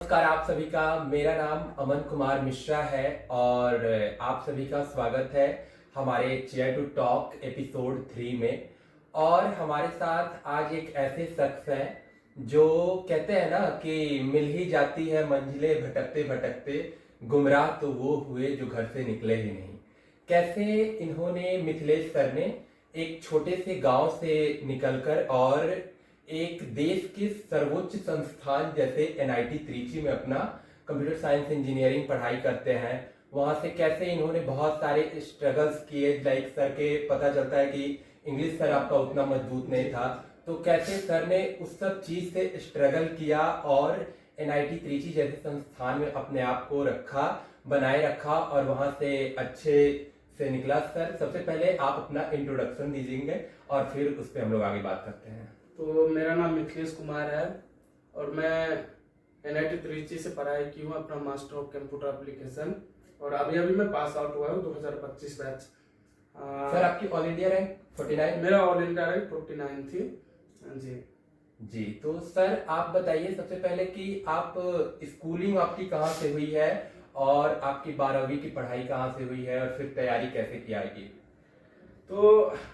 नमस्कार आप सभी का। मेरा नाम अमन कुमार मिश्रा है और आप सभी का स्वागत है हमारे चेयर टू टॉक एपिसोड 3 में। और हमारे साथ आज एक ऐसे शख्स हैं जो कहते हैं ना कि मिल ही जाती है मंजिलें भटकते भटकते, गुमराह तो वो हुए जो घर से निकले ही नहीं। कैसे इन्होंने, मिथिलेश सर ने, एक छोटे से गांव से निकलकर और एक देश के सर्वोच्च संस्थान जैसे एनआईटी त्रिची में अपना कंप्यूटर साइंस इंजीनियरिंग पढ़ाई करते हैं। वहां से कैसे इन्होंने बहुत सारे स्ट्रगल्स किए, लाइक सर के पता चलता है कि इंग्लिश सर आपका उतना मजबूत नहीं था, तो कैसे सर ने उस सब चीज से स्ट्रगल किया और एनआईटी त्रिची जैसे संस्थान में अपने आप को रखा, बनाए रखा और वहां से अच्छे से निकला। सर सबसे पहले आप अपना इंट्रोडक्शन दीजिएंगे और फिर उस पर हम लोग आगे बात करते हैं। तो मेरा नाम मिथिलेश कुमार है और मैं एनआईटी त्रिची से पढ़ाई की हूँ अपना मास्टर ऑफ कंप्यूटर एप्लीकेशन, और अभी मैं पास आउट हुआ हूँ 2025 बैच। सर आपकी ऑल इंडिया रैंक 49? मेरा ऑल इंडिया रैंक 49 थी जी। जी तो सर आप बताइए सबसे पहले कि आप स्कूलिंग आपकी कहाँ से हुई है और आपकी 12वीं की पढ़ाई कहाँ से हुई है और फिर तैयारी कैसे की आएगी? तो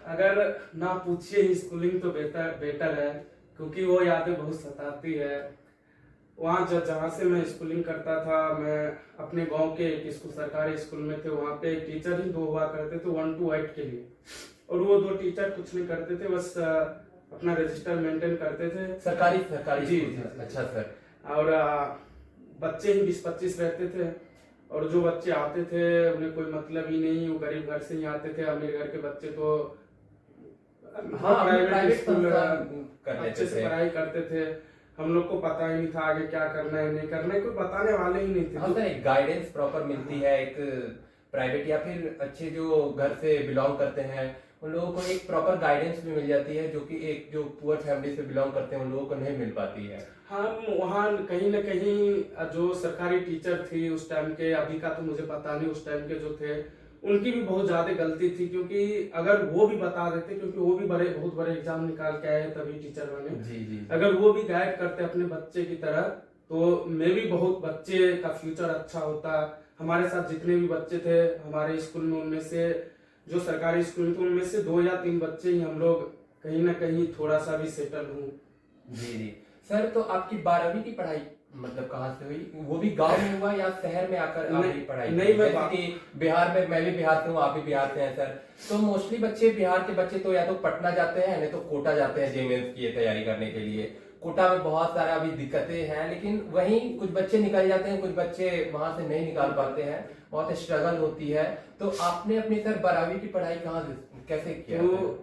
अगर ना पूछिए स्कूलिंग तो बेटर है, क्योंकि वो यादें बहुत सताती है। वहाँ जहाँ से मैं स्कूलिंग करता था, मैं अपने गांव के एक स्कूल, सरकारी स्कूल में थे। वहाँ पे टीचर ही 2 हुआ करते थे 1 to 8 के लिए, और वो 2 टीचर कुछ नहीं करते थे, बस अपना रजिस्टर मेंटेन करते थे। सरकारी जी स्कूल था। अच्छा सर। और बच्चे ही 20-25 रहते थे, और जो बच्चे आते थे उन्हें कोई मतलब ही नहीं, वो गरीब घर से ही आते थे। अमीर घर के बच्चे तो प्राइवेट स्कूल अच्छे से पढ़ाई करते थे। हम लोग को पता ही नहीं था आगे क्या करना है नहीं करना है, कोई बताने वाले ही नहीं थे। हाँ सर, एक गाइडेंस प्रॉपर मिलती है, एक प्राइवेट या फिर अच्छे जो घर से बिलोंग करते हैं उन लोगों को एक प्रॉपर गाइडेंस भी मिल जाती है, जो कि एक जो पुअर फैमिली से बिलोंग करते हैं उन लोगों को नहीं मिल पाती है। हाँ, वहाँ कहीं ना कहीं जो सरकारी टीचर थी उस टाइम के, अभी का तो मुझे पता नहीं, उस टाइम के जो थे उनकी भी बहुत ज्यादा गलती थी, क्योंकि अगर वो भी बता देते, क्योंकि वो भी बहुत बड़े एग्जाम निकाल के आए तभी टीचर बने। जी। अगर वो भी गाइड करते अपने बच्चे की तरह, तो मे भी बहुत बच्चे का फ्यूचर अच्छा होता। हमारे साथ जितने भी बच्चे थे हमारे स्कूल में, उनमें से जो सरकारी स्कूल में थे उनमें से 2 या 3 बच्चे ही हम लोग कहीं ना कहीं थोड़ा सा भी सेटल हूँ। जी सर, तो आपकी 12वीं की पढ़ाई मतलब कहाँ से हुई? वो भी गांव में हुआ या शहर में आकर आपकी पढ़ाई? नहीं, मैं जैसे कि बिहार में, मैं भी बिहार से हूँ, आप भी बिहार से हैं सर, तो मोस्टली बच्चे, बिहार के बच्चे तो या तो पटना जाते हैं नहीं तो कोटा जाते हैं जेमेंस की तैयारी करने के लिए। कोटा में बहुत सारा अभी दिक्कतें हैं, लेकिन वहीं कुछ बच्चे निकल जाते हैं, कुछ बच्चे वहां से नहीं निकाल पाते हैं, बहुत स्ट्रगल होती है। तो आपने अपनी सर 12वीं की पढ़ाई कहाँ से कैसे किया? तो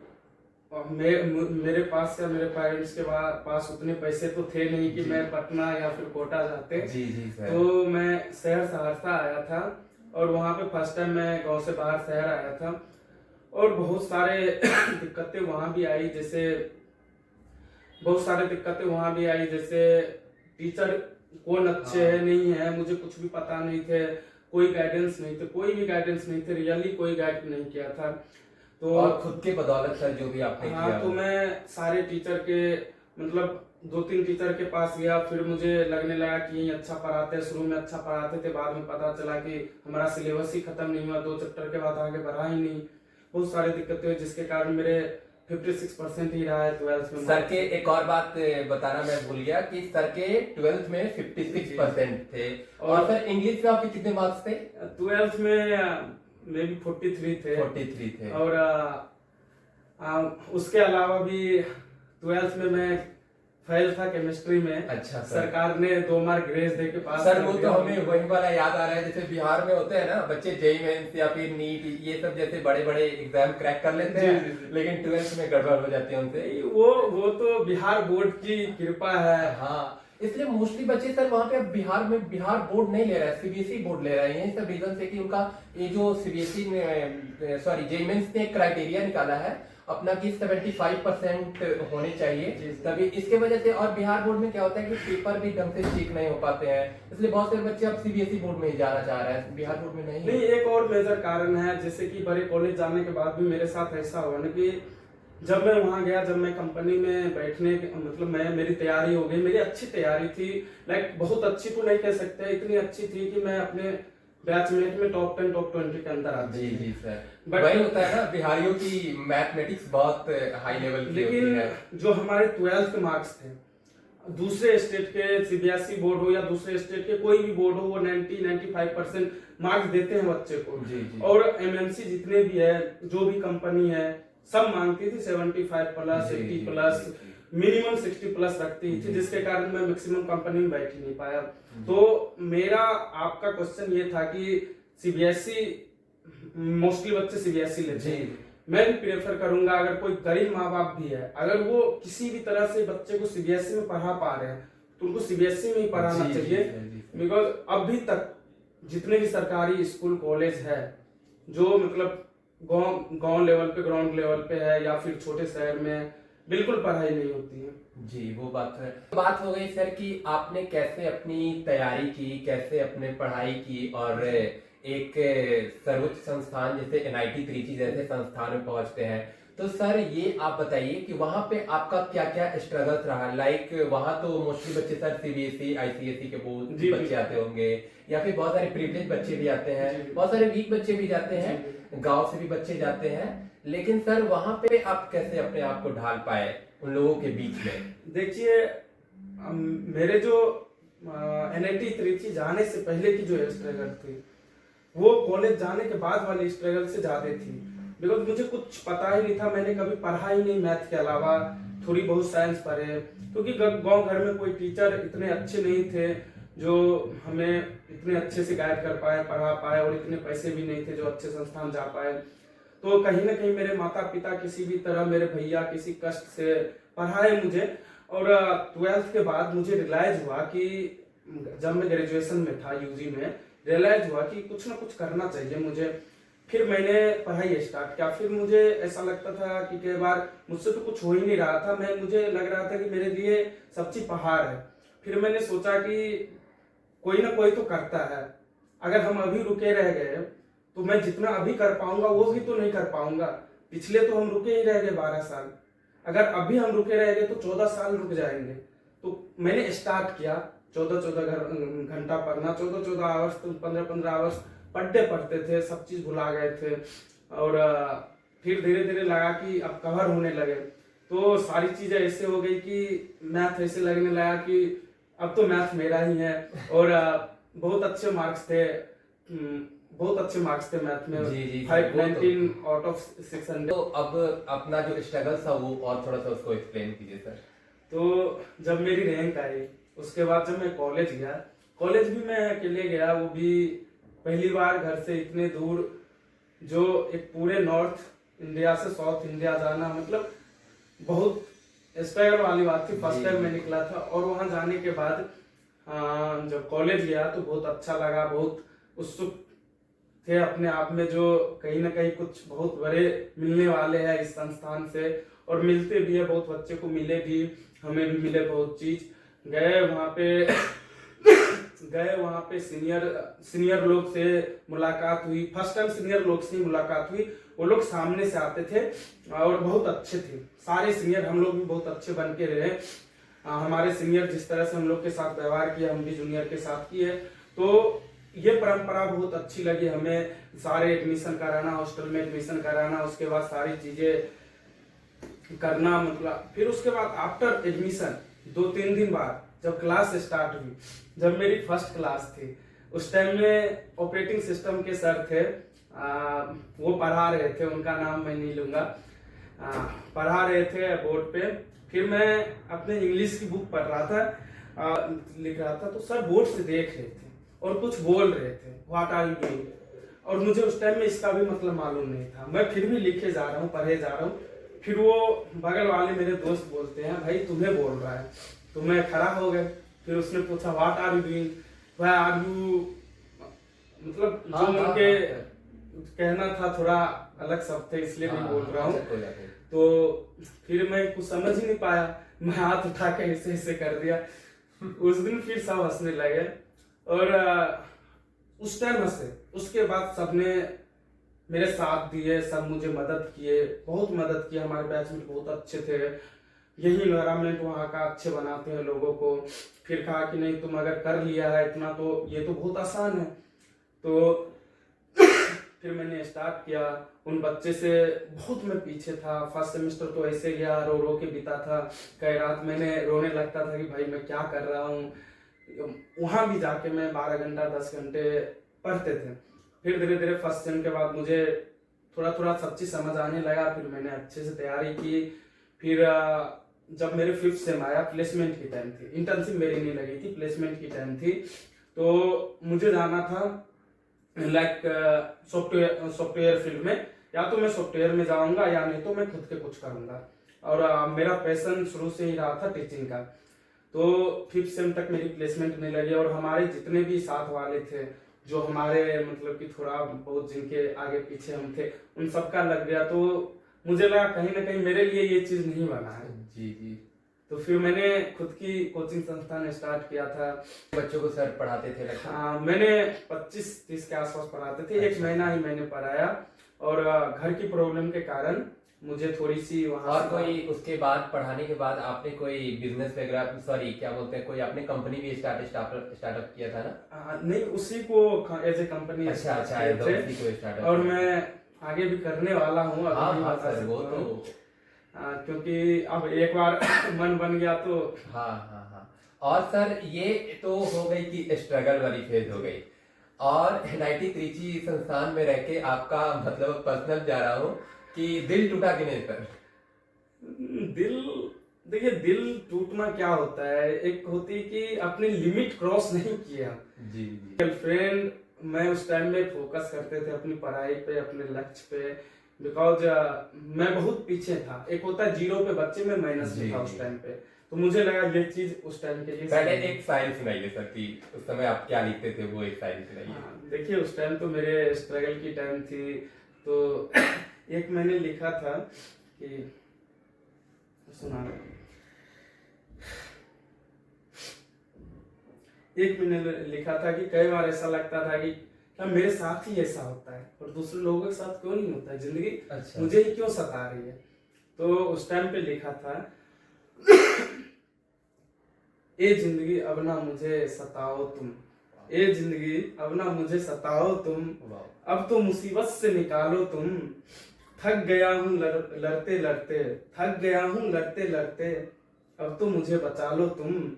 मेरे पास या मेरे पेरेंट्स के पास उतने पैसे तो थे नहीं कि मैं पटना या फिर कोटा जाते। जी सर। तो मैं शहर सहरसा आया था, और वहाँ पे फर्स्ट टाइम मैं गांव से बाहर शहर आया था, और बहुत सारे दिक्कतें वहाँ भी आई, जैसे टीचर कौन अच्छे है नहीं है मुझे कुछ भी पता नहीं थे, कोई गाइडेंस नहीं थे, कोई भी गाइडेंस नहीं थे, रियली कोई गाइड नहीं किया था। तो और खुद के बदौलत सर जो भी आपने किया। तो मैं सारे टीचर के, मतलब 2-3 टीचर के पास गया, फिर मुझे लगने लगा कि अच्छा पढ़ाते हैं। शुरू में अच्छा पढ़ाते थे, बाद में पता चला कि हमारा सिलेबस ही खत्म नहीं हुआ, 2 चैप्टर के बाद आगे बढ़ा ही नहीं। बहुत सारी दिक्कतें हुई, जिसके कारण मेरे 56% ही रहा है 12th में। सर के एक और बात बताना मैं भूल गया कि सर के 12th में 56% थे। और सर इंग्लिश में आपके कितने मार्क्स थे? 12th में मे भी 43 थे। 43 थे। और उसके अलावा भी 12th में मैं फेल था केमिस्ट्री में। अच्छा सर। सरकार ने 2 मार्क ग्रेस दे के पास सर वो तो हमें वही वाला याद आ रहा है, जैसे बिहार में होते हैं ना बच्चे जेईई मेंस या फिर नीट ये सब जैसे बड़े बड़े एग्जाम क्रैक कर लेते हैं, लेकिन 12th में गड़बड़ हो जाती है उनसे। वो तो बिहार बोर्ड की कृपा है। हाँ, इसलिए मोस्टली बच्चे सर वहाँ पे बिहार में बिहार बोर्ड नहीं ले रहा है, सीबीएसई बोर्ड ले रहा है। यही सब रीजन से कि उनका ये जो सीबीएसई ने, सॉरी जेईई मेंस ने क्राइटेरिया निकाला है अपना कि 75% होने चाहिए तभी, इसके वजह से। और बिहार बोर्ड में क्या होता है कि पेपर भी ढंग से चेक नहीं हो पाते हैं, इसलिए बहुत सारे बच्चे अब सीबीएसई बोर्ड में ही जाना चाह रहे हैं, बिहार बोर्ड में नहीं। एक और मेजर कारण है, जैसे कि बड़े कॉलेज जाने के बाद भी मेरे साथ ऐसा हुआ ना कि जब मैं वहां गया, जब मैं कंपनी में बैठने मतलब मैं मेरी तैयारी हो गई, मेरी अच्छी तैयारी थी, लाइक बहुत अच्छी तो नहीं कह सकते, इतनी अच्छी थी कि मैं अपने बैचमेट में टॉप 10 टॉप 20 के अंदर आती जी थी। जी सर, But- वही होता है ना, बिहारियों की मैथमेटिक्स बहुत हाई लेवल की होती लेकिन है। जो हमारे 12th के मार्क्स थे, दूसरे स्टेट के सीबीएसई बोर्ड हो या दूसरे स्टेट के कोई भी बोर्ड हो, वो 90-95% मार्क्स देते हैं बच्चे को। जी जी। और एमएनसी जितने भी है, जो भी कंपनी है, सब मांगती थी 75 प्लस, जी, 80 जी, प्लस, जी, जी। मिनिमम 60 प्लस रखती जी, थी, जिसके कारण मैं मैक्सिमम कंपनी में बैठ ही नहीं पाया। तो मेरा आपका क्वेश्चन ये था कि सीबीएसई, मोस्टली बच्चे सीबीएसई लेते हैं, मैं भी प्रेफर करूंगा, अगर कोई गरीब माँ बाप भी है, अगर वो किसी भी तरह से बच्चे को सीबीएसई में पढ़ा पा रहे हैं, तो उनको सीबीएसई में ही पढ़ाना जी, जी, चाहिए। जी, जी। बिकॉज अभी तक जितने भी सरकारी स्कूल कॉलेज है, जो मतलब गांव लेवल पे, ग्राउंड लेवल पे है, या फिर छोटे शहर में, बिल्कुल पढ़ाई नहीं होती है। जी, वो बात है। बात हो गई सर कि आपने कैसे अपनी तैयारी की, कैसे अपने पढ़ाई की, और एक सर्वोच्च संस्थान जैसे एनआईटी त्रिची जैसे संस्थान में पहुंचते हैं। तो सर ये आप बताइए कि वहां पे आपका क्या क्या स्ट्रगल्स रहा। लाइक वहां तो मोस्टली बच्चे सर सीबीएसई आईसीएसई के बोर्ड जी, बच्चे जी। आते होंगे, या फिर बहुत सारे प्रिविलेज बच्चे भी आते जी, हैं, जी। बहुत सारे वीक बच्चे भी जाते जी, हैं, गांव से भी बच्चे जाते हैं। लेकिन सर वहां पे आप कैसे अपने आप को ढाल पाए उन लोगों के बीच में? देखिए, मेरे जो एनआईटी त्रिची जाने से पहले की जो स्ट्रगल थी, वो कॉलेज जाने के बाद वाली स्ट्रगल से ज्यादा थी। बिकॉज मुझे कुछ पता ही नहीं था, मैंने कभी पढ़ा ही नहीं मैथ के अलावा, थोड़ी बहुत साइंस पढ़े, क्योंकि गांव घर में कोई टीचर इतने अच्छे नहीं थे जो हमें इतने अच्छे से गाइड कर पाए, पढ़ा पाए, और इतने पैसे भी नहीं थे जो अच्छे संस्थान जा पाए। तो कहीं ना कहीं मेरे माता पिता किसी भी तरह, मेरे भैया किसी कष्ट से पढ़ाए मुझे। और 12th के बाद मुझे रियलाइज हुआ कि जब मैं ग्रेजुएशन में था, यूजी में, रियलाइज हुआ कि कुछ ना कुछ करना चाहिए मुझे। फिर मैंने पढ़ाई स्टार्ट किया। फिर मुझे ऐसा लगता था कि कई बार मुझसे तो कुछ हो ही नहीं रहा था, मुझे लग रहा था कि मेरे लिए सब चीज पहाड़ है। फिर मैंने सोचा कि कोई ना कोई तो करता है, अगर हम अभी रुके रह गए तो मैं जितना अभी कर पाऊंगा वो भी तो नहीं कर पाऊंगा। पिछले तो हम रुके ही रह गए 12 साल, अगर अभी हम रुके रह गए तो 14 साल रुक जाएंगे। तो मैंने स्टार्ट किया 14 घंटा पढ़ना, 14 आवर्स, 15 आवर्स पर डे पढ़ते थे, सब चीज भुला गए थे। और फिर धीरे धीरे लगा कि अब कवर होने लगे, तो सारी चीजें ऐसे हो गई कि मैथ ऐसे लगने लगा कि अब तो मैथ मेरा ही है। और बहुत अच्छे मार्क्स थे, बहुत अच्छे मार्क्स थे मैथ में, जी, जी, 519 आउट ऑफ 600। तो अब अपना जो स्ट्रगल था वो और थोड़ा सा उसको एक्सप्लेन कीजिए सर। तो जब मेरी रैंक आई, उसके बाद जब मैं कॉलेज गया, कॉलेज भी मैं अकेले गया, वो भी पहली बार घर से इतने दूर, जो एक पूरे नॉर्थ इंडिया से साउथ इंडिया जाना, मतलब बहुत स्ट्रगल वाली बात थी। फर्स्ट टाइम मैं निकला था, और वहां जाने के बाद जब कॉलेज गया तो बहुत अच्छा लगा, बहुत उत्सुक थे अपने आप में, जो कहीं ना कहीं कुछ बहुत बड़े मिलने वाले हैं इस संस्थान से, और मिलते भी है, बहुत बच्चे को मिले भी, हमें भी मिले बहुत चीज। गए वहाँ पे सीनियर लोग से मुलाकात हुई। फर्स्ट टाइम सीनियर लोग से मुलाकात हुई, वो लोग सामने से आते थे और बहुत अच्छे थे सारे सीनियर, हम लोग भी बहुत अच्छे बन के रहे। हमारे सीनियर जिस तरह से हम लोग के साथ व्यवहार किया, हम भी जूनियर के साथ किए, तो ये परंपरा बहुत अच्छी लगी हमें। सारे एडमिशन कराना, हॉस्टल में एडमिशन कराना, उसके बाद सारी चीजें करना, मतलब फिर उसके बाद आफ्टर एडमिशन 2-3 दिन बाद जब क्लास स्टार्ट हुई, जब मेरी फर्स्ट क्लास थी, उस टाइम में ऑपरेटिंग सिस्टम के सर थे, वो पढ़ा रहे थे, उनका नाम मैं नहीं लूंगा, पढ़ा रहे थे बोर्ड पे। फिर मैं अपने इंग्लिश की बुक पढ़ रहा था, लिख रहा था, तो सर बोर्ड से देख रहे थे और कुछ बोल रहे थे, व्हाट आर यू डूइंग, और मुझे उस टाइम में इसका भी मतलब मालूम नहीं था। मैं फिर भी लिखे जा रहा हूँ, पढ़े जा रहा हूँ। फिर वो बगल वाले मेरे दोस्त बोलते हैं, भाई तुम्हें बोल रहा है। तो मैं खड़ा हो गया। फिर उसने पूछा what are you doing, why are you, मतलब जो उनके कहना था थोड़ा अलग शब्द थे, इसलिए मैं बोल रहा हूँ। तो फिर मैं कुछ समझ ही नहीं पाया, मैं हाथ उठा के ऐसे ऐसे कर दिया। उस दिन फिर सब हंसने लगे, और उस टाइम हंसे। उसके बाद सबने मेरे साथ दिए, सब मुझे मदद किए, बहुत मदद किया। हमारे बैचमेट बहुत अच्छे थे, यही इन्वायरमेंट वहाँ का अच्छे बनाते हैं लोगों को। फिर कहा कि नहीं, तुम अगर कर लिया है इतना तो ये तो बहुत आसान है। तो फिर मैंने स्टार्ट किया। उन बच्चे से बहुत मैं पीछे था। फर्स्ट सेमेस्टर तो ऐसे गया, रो रो के बीता था। कई रात मैंने रोने लगता था कि भाई मैं क्या कर रहा हूँ। वहाँ भी जाके मैं 12 घंटा 10 घंटे पढ़ते थे। फिर धीरे धीरे फर्स्ट सेम के बाद मुझे थोड़ा थोड़ा सब चीज़ समझ आने लगा। फिर मैंने अच्छे से तैयारी की। फिर जब मेरे फिफ्थ सेम आया, प्लेसमेंट की टाइम थी, इंटर्नशिप मेरी नहीं लगी थी, प्लेसमेंट की टाइम थी। तो मुझे जाना था लाइक सॉफ्टवेयर फील्ड में। या तो मैं सॉफ्टवेयर में जाऊंगा या नहीं तो मैं खुद के कुछ करूंगा। और मेरा पैशन शुरू से ही रहा था टीचिंग का। तो फिफ्थ सेम तक मेरी प्लेसमेंट नहीं लगी। और हमारे जितने भी साथ वाले थे, जो हमारे मतलब कि थोड़ा बहुत जिनके आगे पीछे हम थे, उन सबका लग गया। तो मुझे लगा कहीं ना कहीं मेरे लिए ये चीज नहीं बना है। जी जी। तो फिर मैंने खुद की कोचिंग संस्थान स्टार्ट किया था। बच्चों को सर पढ़ाते थे लगता है? हाँ, मैंने 25-30 के आसपास पढ़ाते थे। एक अच्छा। महीना ही मैंने पढ़ाया। और घर की प्रॉब्लम के कारण मुझे थोड़ी सी वहाँ और से कोई उसके बाद पढ़ाने के बाद आपने कोई बिजनेस वगैरह, सॉरी क्या बोलते हैं, कोई आपने कंपनी भी स्टार्टअप किया था ना? नहीं, उसी को एज ए कंपनी अच्छा अच्छा, उसी को स्टार्टअप। और मैं आगे भी करने वाला हूँ। अभी हाँ नहीं हाँ बता सर, वो सकता तो हूँ। क्योंकि अब एक बार मन बन गया तो। हाँ हाँ हाँ। और सर ये तो हो गई कि स्ट्रगल वाली फेज हो गई। और NIT त्रिची संस्थान में रह के आपका मतलब पर्सनल जा रहा हूँ कि दिल टूटा कि नहीं सर? दिल, देखिए दिल टूटना क्या होता है, एक होती है कि अपनी लिमिट क्रॉस नहीं किया। जी जी। गर्लफ्रेंड, मैं उस टाइम में फोकस करते थे अपनी पढ़ाई पे, अपने लक्ष्य पे। बिकॉज मैं बहुत पीछे था। एक होता है जीरो पे बच्चे में माइनस में था उस टाइम पे। तो मुझे लगा ये चीज उस टाइम के लिए पहले एक शायरी सुनाइए सर कि उस समय आप क्या लिखते थे, वो एक शायरी सुनाइए। देखिए उस टाइम तो मेरे स्ट्रगल की टाइम थी। तो एक मैंने लिखा था कि, सुना, एक मैंने लिखा था कि कई बार ऐसा लगता था कि क्या मेरे साथ ही ऐसा होता है और दूसरे लोगों के साथ क्यों नहीं होता है, जिंदगी अच्छा। मुझे ही क्यों सता रही है। तो उस टाइम पे लिखा था, ए जिंदगी अब ना मुझे सताओ तुम, ए जिंदगी अब ना मुझे सताओ तुम, अब तो मुसीबत से निकालो तुम। थक गया हूँ लड़ते लड़ते, थक गया हूँ लड़ते लड़ते, अब तो मुझे बचा लो तुम।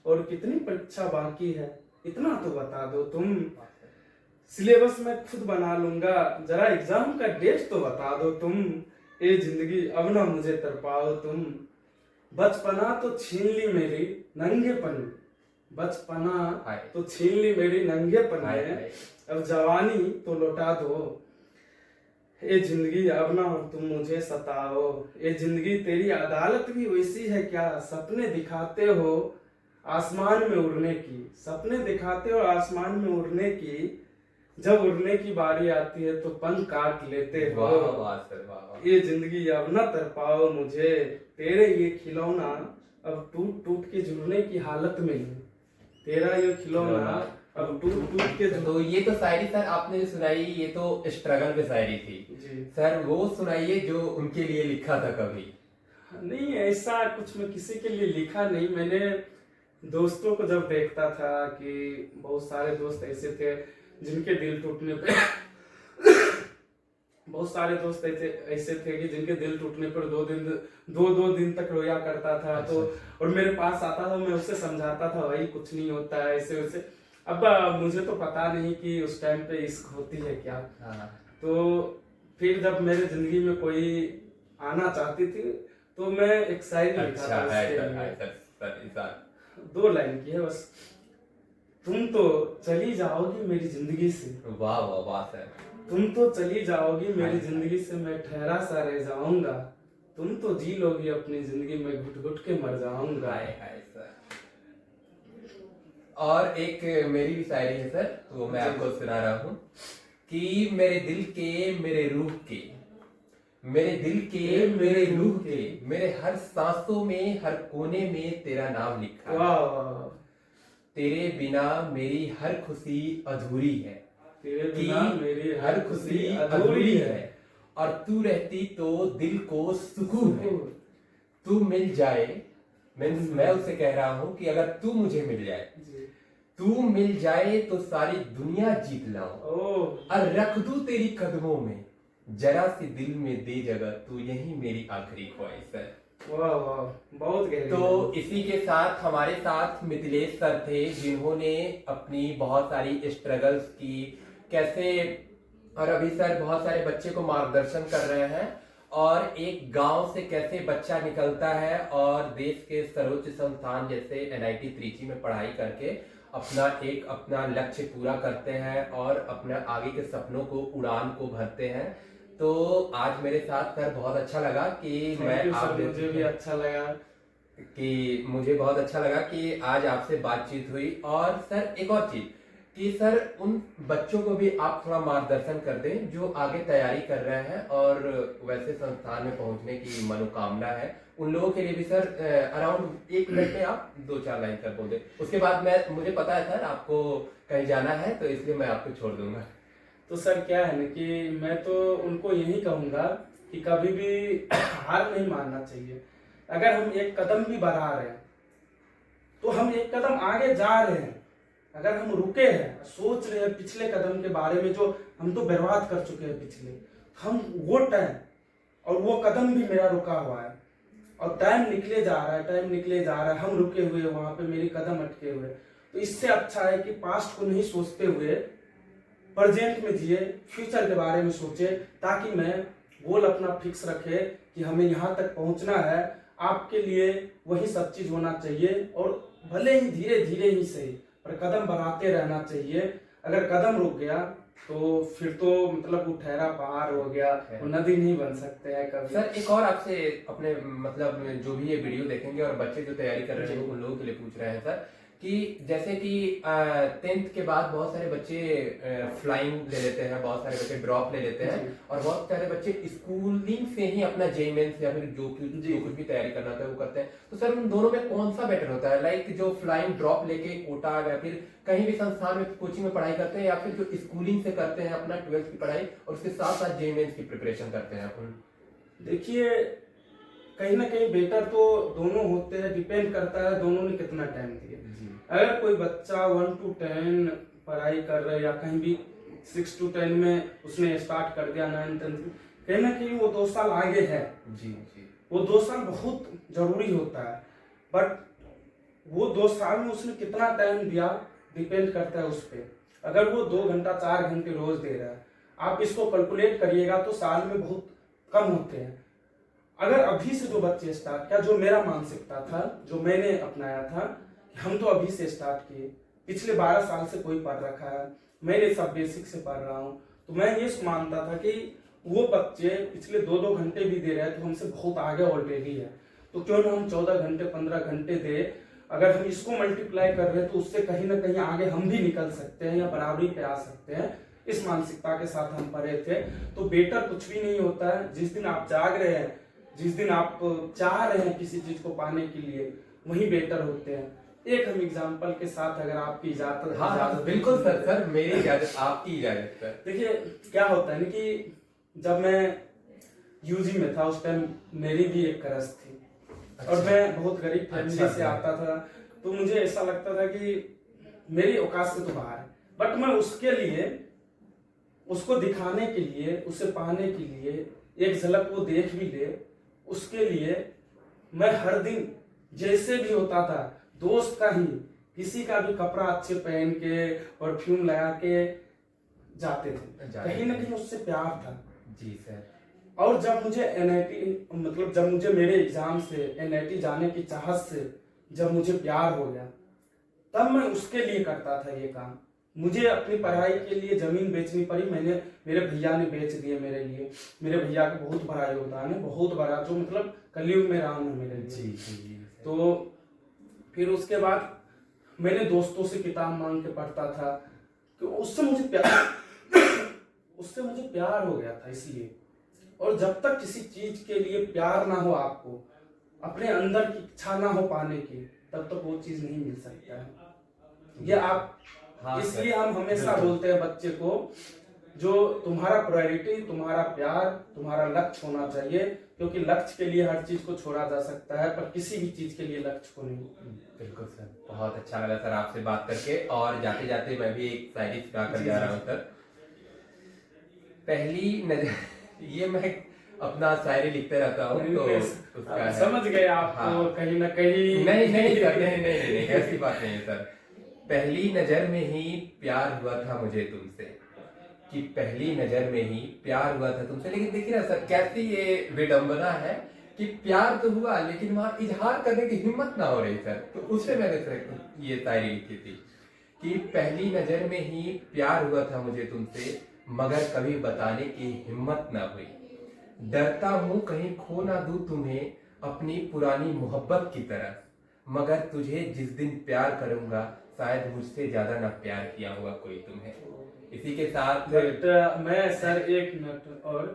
और कितनी परीक्षा बाकी है इतना तो बता दो तुम। सिलेबस मैं खुद बना लूंगा, जरा एग्जाम का डेट तो बता दो तुम। ए जिंदगी अब ना मुझे तरपाओ तुम। बचपना तो छीन ली मेरी नंगेपन, बचपना तो छीन ली मेरी नंगेपन में, अब जवानी तो लौटा दो। ए जिंदगी अब ना तुम मुझे सताओ। ए जिंदगी तेरी अदालत भी वैसी है क्या, सपने दिखाते हो आसमान में उड़ने की, सपने दिखाते हो आसमान में उड़ने की, जब उड़ने की बारी आती है तो पंख काट लेते हो। वाह वाह सर, वाह वाह। ये जिंदगी अब न तरपाओ मुझे, तेरे ये खिलौना अब टूट टूट के जुड़ने की हालत में है। तेरा ये खिलौना अब टूट टूट के तो ये तो शायरी सर आपने जो सुनाई, ये तो स्ट्रगल पे शायरी थी जी सर। वो सुनाइए जो उनके लिए लिखा था कभी। नहीं, ऐसा कुछ मैं किसी के लिए लिखा नहीं। मैंने दोस्तों को जब देखता था कि बहुत सारे दोस्त ऐसे थे जिनके दिल टूटने पे बहुत सारे दोस्त ऐसे थे कि जिनके दिल टूटने पर दो दिन तक रोया करता था। अच्छा। तो और मेरे पास आता था, मैं उसे समझाता था भाई कुछ नहीं होता है ऐसे वैसे। अब मुझे तो पता नहीं कि उस टाइम पे इश्क होती है क्या। हाँ। तो फिर जब मेरे जिंदगी में कोई आना चाहती थी तो मैं एक शायरी लिखा था उसके लिए। 2 लाइन की है बस। तुम तो चली जाओगी मेरी जिंदगी से, वाह वाह वाह सर। तुम तो चली जाओगी मेरी जिंदगी से, मैं ठहरा सा रह जाऊंगा। तुम तो जी लोगी अपनी जिंदगी में, घुट घुट के मर जाऊंगा। हाय हाय सर। और एक मेरी भी शायरी है सर, तो मैं आपको सुना रहा हूँ कि मेरे दिल के मेरे रूह के, मेरे दिल के मेरे रूह के, मेरे हर सांसों में हर कोने में तेरा नाम लिखा है। वाह वाह। तेरे बिना मेरी हर खुशी अधूरी है, तेरे कि बिना मेरी हर खुशी अधूरी है और तू रहती तो दिल को सुकून है। तू मिल जाए, मैं उसे कह रहा हूं कि अगर तू मुझे मिल जाए, जी। तू मिल जाए तो सारी दुनिया जीत लाऊं ओह और रख दूं तेरी कदमों में, जरा सी दिल में दे जगह, तू यही मेरी आखिरी ख्वाहिश है। वाह वाह, बहुत गहरी तो है। इसी के साथ हमारे साथ मिथिलेश सर थे, जिन्होंने अपनी बहुत सारी स्ट्रगल्स की कैसे, और अभी सर बहुत सारे बच्चे को मार्गदर्शन कर रहे हैं, और एक गांव से कैसे बच्चा निकलता है और देश के सर्वोच्च संस्थान जैसे एनआईटी त्रिची में पढ़ाई करके अपना लक्ष्य पूरा करते हैं और अपने आगे के सपनों को, उड़ान को भरते हैं। तो आज मेरे साथ सर बहुत अच्छा लगा कि थैंक यू आप सर, मुझे भी अच्छा लगा। कि मुझे बहुत अच्छा लगा कि आज आपसे बातचीत हुई। और सर एक और चीज कि सर उन बच्चों को भी आप थोड़ा मार्गदर्शन कर दें जो आगे तैयारी कर रहे हैं और वैसे संस्थान में पहुंचने की मनोकामना है, उन लोगों के लिए भी सर अराउंड 1 मिनट में आप 2-4 लाइन कर बोल दें। उसके बाद मुझे पता है सर आपको कहीं जाना है, तो इसलिए मैं आपको छोड़ दूंगा। तो सर क्या है ना कि मैं तो उनको यही कहूंगा कि कभी भी हार नहीं मानना चाहिए। अगर हम एक कदम भी बढ़ा रहे हैं तो हम एक कदम आगे जा रहे हैं। अगर हम रुके हैं, सोच रहे हैं पिछले कदम के बारे में, जो हम तो बर्बाद कर चुके हैं पिछले, हम वो टाइम और वो कदम भी मेरा रुका हुआ है और टाइम निकले जा रहा है, टाइम निकले जा रहा है, हम रुके हुए, वहां पे मेरे कदम अटके हुए। तो इससे अच्छा है कि पास्ट को नहीं सोचते हुए प्रेजेंट में जिए, फ्यूचर के बारे में सोचे, ताकि मैं गोल अपना फिक्स रखे कि हमें यहाँ तक पहुंचना है। आपके लिए वही सब चीज होना चाहिए और भले ही धीरे धीरे ही सही, पर कदम बढ़ाते रहना चाहिए। अगर कदम रुक गया तो फिर तो मतलब वो ठहरा पहाड़ हो गया, वो नदी नहीं बन सकते हैं कभी। सर एक और आपसे अपने मतलब जो भी ये वीडियो देखेंगे और बच्चे जो तैयारी कर रहे हैं उन लोगों के लिए पूछ रहे हैं सर कि जैसे कि 10th के बाद बहुत सारे बच्चे फ्लाइंग ले लेते हैं, बहुत सारे बच्चे ड्रॉप ले लेते हैं और बहुत सारे बच्चे स्कूलिंग से ही अपना जेईई मेंस या फिर जो कुछ भी तैयारी करना होता है वो करते हैं। तो सर उन दोनों में कौन सा बेटर होता है, लाइक जो फ्लाइंग ड्रॉप लेके कोटा या फिर कहीं भी संस्थान में कोचिंग में पढ़ाई करते हैं, या फिर जो स्कूलिंग से करते हैं अपना 12th की पढ़ाई और उसके साथ साथ जेईई मेंस की प्रिपरेशन करते हैं अपन? देखिए, कहीं ना कहीं बेटर तो दोनों होते हैं, डिपेंड करता है दोनों ने कितना टाइम दिया। अगर कोई बच्चा 1 to 10 पढ़ाई कर रहा है या कहीं भी 6 to 10 में उसने स्टार्ट कर दिया, 9 10, कहीं ना कहीं वो 2 साल आगे है। जी जी, वो 2 साल बहुत जरूरी होता है, बट वो 2 साल में उसने कितना टाइम दिया डिपेंड करता है उस पर। अगर वो 2 घंटा 4 घंटे रोज दे रहा है, आप इसको कैलकुलेट करिएगा तो साल में बहुत कम होते हैं। अगर अभी से जो बच्चे स्टार्ट किया, जो मेरा मानसिकता था, जो मैंने अपनाया था, हम तो अभी से स्टार्ट किए, पिछले 12 साल से कोई पढ़ रखा है, मैंने सब बेसिक से पढ़ रहा हूँ, तो मैं ये मानता था कि वो बच्चे पिछले 2-2 घंटे भी दे रहे हैं तो हमसे बहुत आगे ऑलरेडी है, तो क्यों ना हम 14 घंटे 15 घंटे दे। अगर हम इसको मल्टीप्लाई कर रहे हैं तो उससे कहीं ना कहीं आगे हम भी निकल सकते हैं या बराबरी पे आ सकते हैं। इस मानसिकता के साथ हम पढ़े थे। तो बेटर कुछ भी नहीं होता है। जिस दिन आप जाग रहे हैं, जिस दिन आप चाह रहे हैं किसी चीज को पाने के लिए, वही बेटर होते हैं। एक हम एग्जांपल के साथ, अगर आपकी इजाजत। हाँ बिल्कुल सर, सर मेरी इजाजत, आपकी इजाजत सर। देखिए क्या होता है ना कि जब मैं यूजी में था उस टाइम मेरी भी एक क्रश थी। अच्छा। और मैं बहुत गरीब फैमिली से आता था, तो मुझे ऐसा लगता था कि मेरी औकात से तो बाहर है, बट मैं उसके लिए, उसको दिखाने के लिए, उसे पाने के लिए, एक झलक वो देख भी ले, उसके लिए मैं हर दिन जैसे भी होता था, दोस्त का ही किसी का भी कपड़ा अच्छे पहन के, परफ्यूम लगा के जाते थे। कहीं ना कहीं उससे प्यार था। जी सर। और जब मुझे एनआईटी, मतलब जब मुझे मेरे एग्जाम से एनआईटी जाने की चाहत से जब मुझे प्यार हो गया, तब मैं उसके लिए करता था ये काम। मुझे अपनी पढ़ाई के लिए जमीन बेचनी पड़ी, मेरे भैया ने बेच दिए मेरे लिए। मेरे भैया का बहुत बड़ा योगदान है, बहुत बड़ा, जो मतलब कलयुग में राम है मेरे लिए। जी जी। तो फिर उसके बाद मैंने दोस्तों से किताब मांग के पढ़ता था, कि उससे मुझे प्यार हो गया था इसलिए। और जब तक किसी चीज के लिए प्यार ना हो, आपको अपने अंदर की इच्छा ना हो पाने की, तब तक वो चीज नहीं मिल सकता है। ये आप हाँ इसलिए सर, हम हमेशा बिल्कुल। बोलते हैं बच्चे को, जो तुम्हारा प्रायोरिटी, तुम्हारा प्यार, तुम्हारा लक्ष्य होना चाहिए, क्योंकि लक्ष्य के लिए हर चीज को छोड़ा जा सकता है, पर किसी भी चीज के लिए लक्ष्य को नहीं। बिल्कुल सर, बहुत अच्छा लगा सर आपसे बात करके। और जाते जाते मैं भी एक शायरी सुना कर जी, जा जी। रहा हूँ सर। पहली नजर ये मैं अपना शायरी लिखते रहता हूँ तो उसका है। समझ गए आप हाँ। तो कहीं ना कहीं। नहीं नहीं सर, नहीं नहीं नहीं, नहीं ऐसी बात नहीं है सर। पहली नजर में ही प्यार हुआ था मुझे तुमसे, कि पहली नजर में ही प्यार हुआ था तुमसे। लेकिन देखिए ना सर, कैसी ये विडंबना है कि प्यार तो हुआ लेकिन वहां इजहार करने की हिम्मत ना हो रही सर। तो उससे मैंने सर ये शायरी लिखी थी कि पहली नजर में ही प्यार हुआ था मुझे तुमसे, मगर कभी बताने की हिम्मत ना हुई। डरता हूं कहीं खो ना दूं तुम्हें अपनी पुरानी मोहब्बत की तरह, मगर तुझे जिस दिन प्यार करूंगा शायद मुझसे ज्यादा ना प्यार किया होगा कोई तुम्हें। इसी के साथ बट मैं सर एक मिनट और,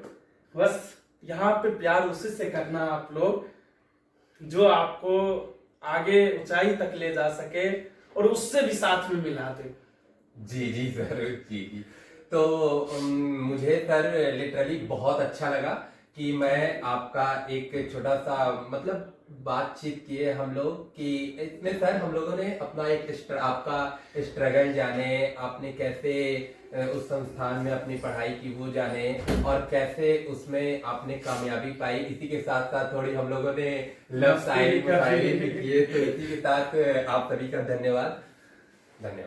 बस यहाँ पे प्यार उसी से करना आप लोग जो आपको आगे ऊंचाई तक ले जा सके और उससे भी साथ में मिला दे। जी जी सर, जी जी। तो मुझे सर लिटरली बहुत अच्छा लगा कि मैं आपका एक छोटा सा मतलब बातचीत किए हम लोग, कि इसमें सर हम लोगों ने अपना एक आपका स्ट्रगल जाने, आपने कैसे उस संस्थान में अपनी पढ़ाई की वो जाने, और कैसे उसमें आपने कामयाबी पाई। इसी के साथ साथ थोड़ी हम लोगों ने लव शायरी भी किए। तो इसी के साथ आप सभी का धन्यवाद। धन्यवाद।